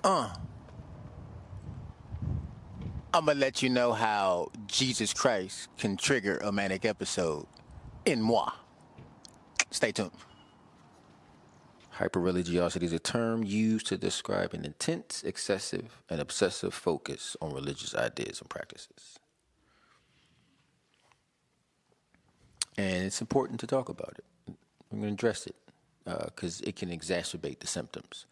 I'm gonna let you know how Jesus Christ can trigger a manic episode in moi. Stay tuned. Hyper-religiosity is a term used to describe an intense, excessive, and obsessive focus on religious ideas and practices. And it's important to talk about it. I'm going to address it because it can exacerbate the symptoms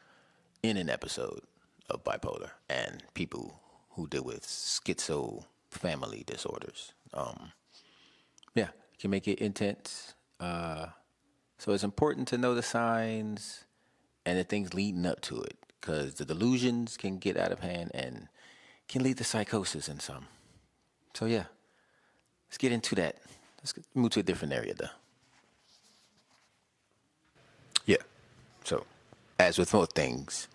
in an episode of bipolar and people who deal with schizo family disorders. Yeah, it can make it intense. So it's important to know the signs and the things leading up to it, because the delusions can get out of hand and can lead to psychosis in some. So yeah, let's get into that. Let's move to a different area though. Yeah, so as with most things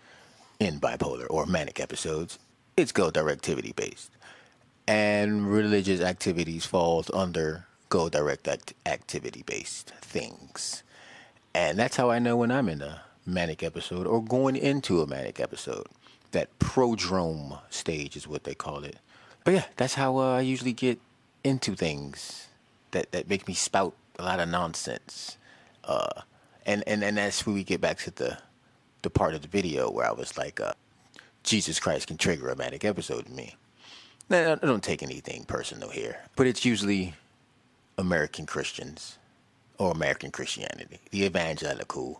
in bipolar or manic episodes, it's goal directivity based. And religious activities falls under goal direct activity based things. And that's how I know when I'm in a manic episode or going into a manic episode. That prodrome stage is what they call it. But yeah, that's how I usually get into things that make me spout a lot of nonsense. And that's where we get back to the part of the video where I was like, Jesus Christ can trigger a manic episode in me. Now, I don't take anything personal here, but it's usually American Christians or American Christianity, the evangelical,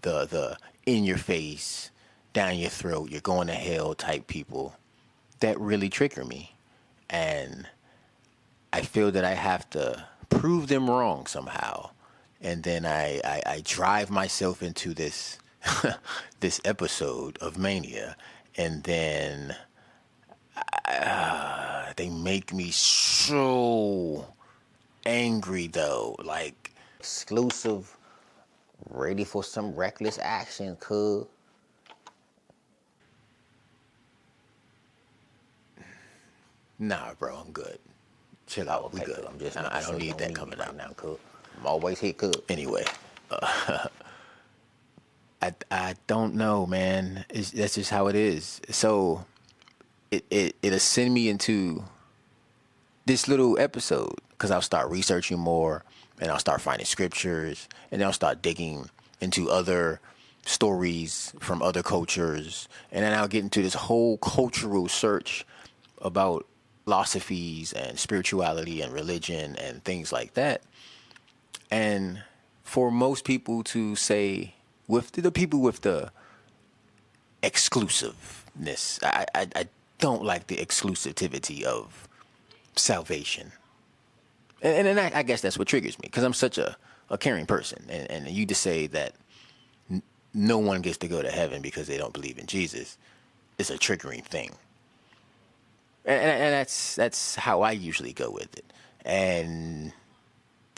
the in your face, down your throat, you're going to hell type people that really trigger me. And I feel that I have to prove them wrong somehow. And then I drive myself into this this episode of mania, and then they make me so angry though, like exclusive, ready for some reckless action, cuz. Nah, bro, I'm good. Chill out, we good. I'm just, I don't need that coming out now, cuz. I'm always here, cuz. Anyway, I don't know, man. That's just how it is. So it'll send me into this little episode because I'll start researching more and I'll start finding scriptures and then I'll start digging into other stories from other cultures, and then I'll get into this whole cultural search about philosophies and spirituality and religion and things like that. And for most people to say, with the people with the exclusiveness, I don't like the exclusivity of salvation. And I guess that's what triggers me, because I'm such a caring person. And you just say that no one gets to go to heaven because they don't believe in Jesus, it's a triggering thing. And that's how I usually go with it. And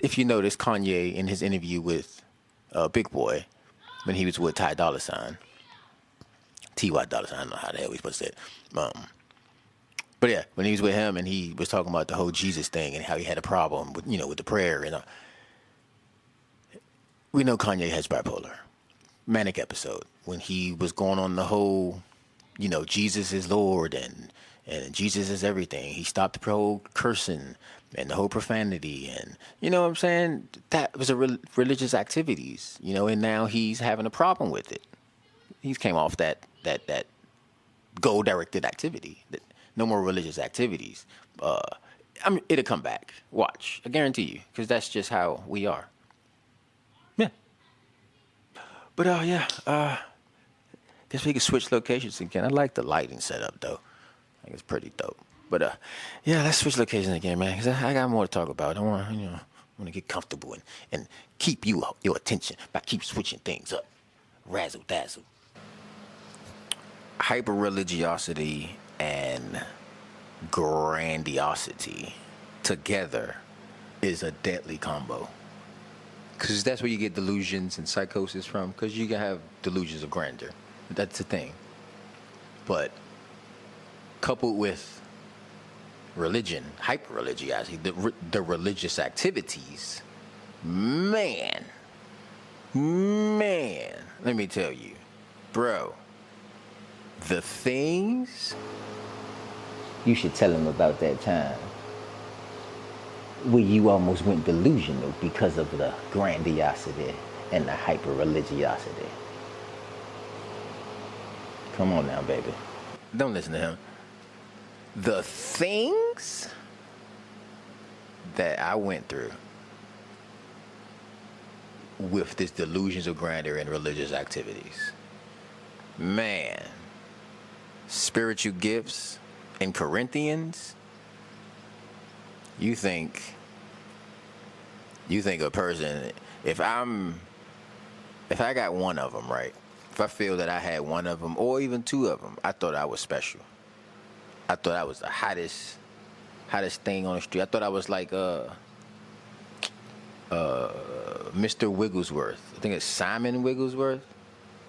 if you notice, Kanye in his interview with Big Boy, when he was with Ty Dolla $ign, T.Y. Dolla $ign, I don't know how the hell we supposed to say it. But yeah, when he was with him and he was talking about the whole Jesus thing and how he had a problem with, with the prayer, and we know Kanye has bipolar, manic episode when he was going on the whole, Jesus is Lord and Jesus is everything. He stopped the whole cursing and the whole profanity, and you know what I'm saying? That was a religious activities, and now he's having a problem with it. He's came off that goal directed activity. No more religious activities. It'll come back. Watch. I guarantee you, because that's just how we are. Yeah. But guess we can switch locations again. I like the lighting setup though. I think it's pretty dope. But let's switch locations again, man, because I got more to talk about. I want to get comfortable and keep your attention by keep switching things up. Razzle dazzle. Hyper-religiosity and grandiosity together is a deadly combo, because that's where you get delusions and psychosis from, because you can have delusions of grandeur. That's the thing. But coupled with religion, hyper-religiosity, the religious activities, man, let me tell you, bro, The things you should tell him about that time where you almost went delusional because of the grandiosity and the hyper-religiosity. Come on now, baby. Don't listen to him. The things that I went through with this delusions of grandeur and religious activities. Man, spiritual gifts in Corinthians. You think a person, if I got one of them, right? If I feel that I had one of them or even two of them, I thought I was special. I thought I was the hottest thing on the street. I thought I was like Mr. Wigglesworth. I think it's Simon Wigglesworth.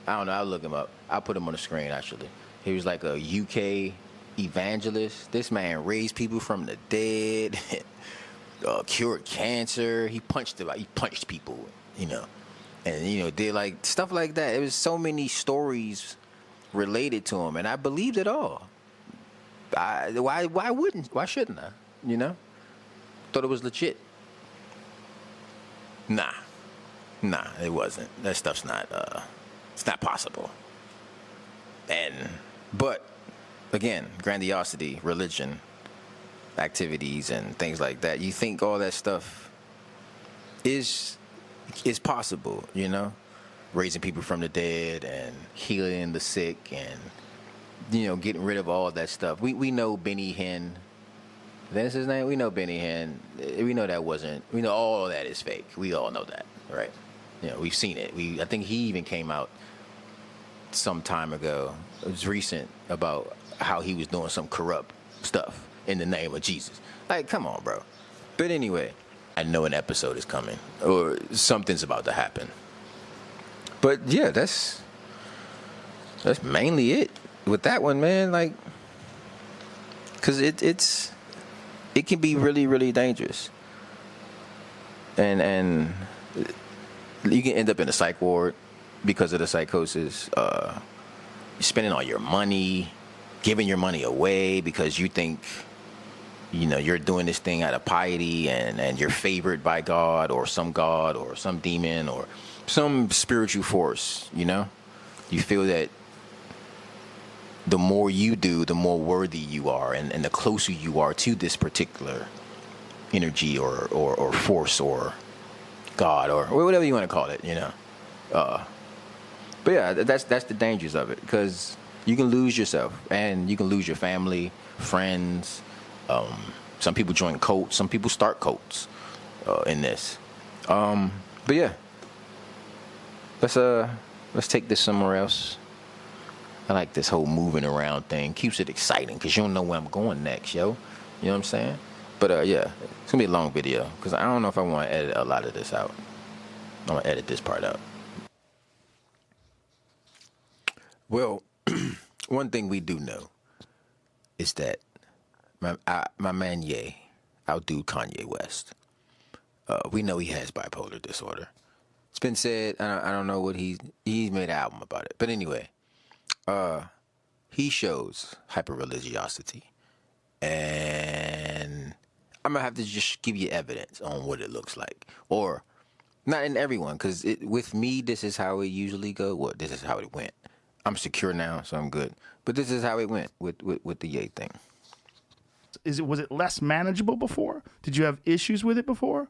I don't know. I'll look him up. I'll put him on the screen, actually. He was like a UK evangelist. This man raised people from the dead, cured cancer. He punched people, and, did like stuff like that. It was so many stories related to him, and I believed it all. Why shouldn't I? Thought it was legit. Nah, it wasn't. That stuff's not, it's not possible. But again, grandiosity, religion, activities, and things like that. You think all that stuff is possible, raising people from the dead and healing the sick and, getting rid of all that stuff. We know Benny Hinn. That's his name. We know Benny Hinn. We know that wasn't. We know all of that is fake. We all know that, right? We've seen it. I think he even came out some time ago. It was recent about how he was doing some corrupt stuff in the name of Jesus. Like, come on, bro. But anyway, I know an episode is coming or something's about to happen. But yeah, that's mainly it with that one, man. Like, cause it can be really, really dangerous, and you can end up in a psych ward because of the psychosis. You're spending all your money, giving your money away because you think, you're doing this thing out of piety and you're favored by God or some demon or some spiritual force. You feel that the more you do, the more worthy you are, and the closer you are to this particular energy or force or God or whatever you want to call it, But yeah, that's the dangers of it, because you can lose yourself and you can lose your family, friends. Some people join cults. Some people start cults in this. But yeah, let's take this somewhere else. I like this whole moving around thing. Keeps it exciting because you don't know where I'm going next, yo. You know what I'm saying? But yeah, it's gonna be a long video because I don't know if I want to edit a lot of this out. I'm gonna edit this part out. Well, one thing we do know is that my man Ye, our dude Kanye West, we know he has bipolar disorder. It's been said. I don't know what he's made an album about it, but anyway. He shows hyper-religiosity, and I'm gonna have to just give you evidence on what it looks like, or not in everyone, because with me this is how it usually go. Well, this is how it went. I'm secure now, so I'm good. But this is how it went with the Ye thing. Was it less manageable before? Did you have issues with it before?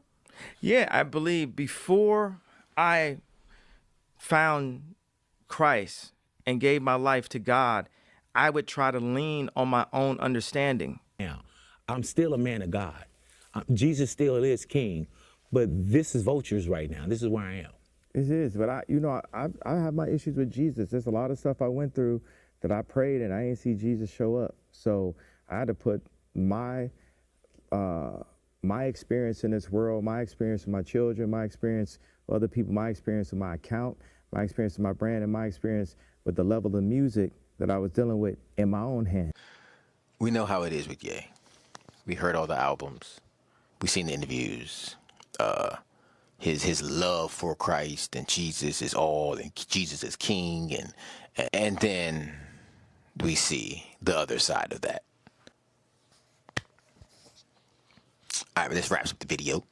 Yeah, I believe before I found Christ and gave my life to God, I would try to lean on my own understanding. Now, I'm still a man of God. Jesus still is king, but this is vultures right now. This is where I am. It is, but I have my issues with Jesus. There's a lot of stuff I went through that I prayed and I didn't see Jesus show up. So I had to put my experience in this world, my experience with my children, my experience with other people, my experience with my account, my experience with my brand, and my experience with the level of music that I was dealing with in my own hand. We know how it is with Ye. We heard all the albums. We seen the interviews. His love for Christ and Jesus is all, and Jesus is king, and then we see the other side of that. All right, but this wraps up the video.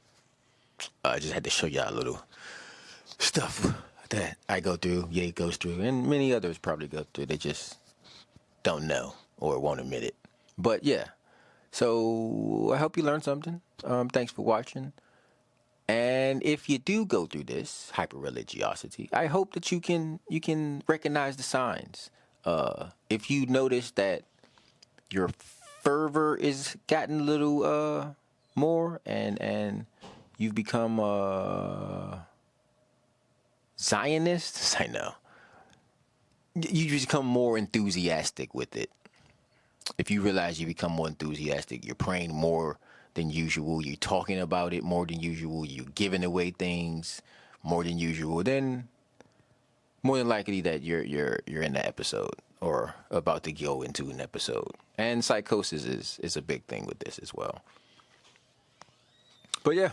I just had to show y'all a little stuff that I go through, Ye goes through, and many others probably go through. They just don't know or won't admit it. But yeah, so I hope you learned something. Thanks for watching. And if you do go through this hyper-religiosity, I hope that you can recognize the signs. If you notice that your fervor is gotten a little more, and you've become Zionists, I know. You become more enthusiastic with it. If you realize you become more enthusiastic, you're praying more than usual, you're talking about it more than usual, you're giving away things more than usual, then more than likely that you're in that episode or about to go into an episode. And psychosis is a big thing with this as well. But yeah.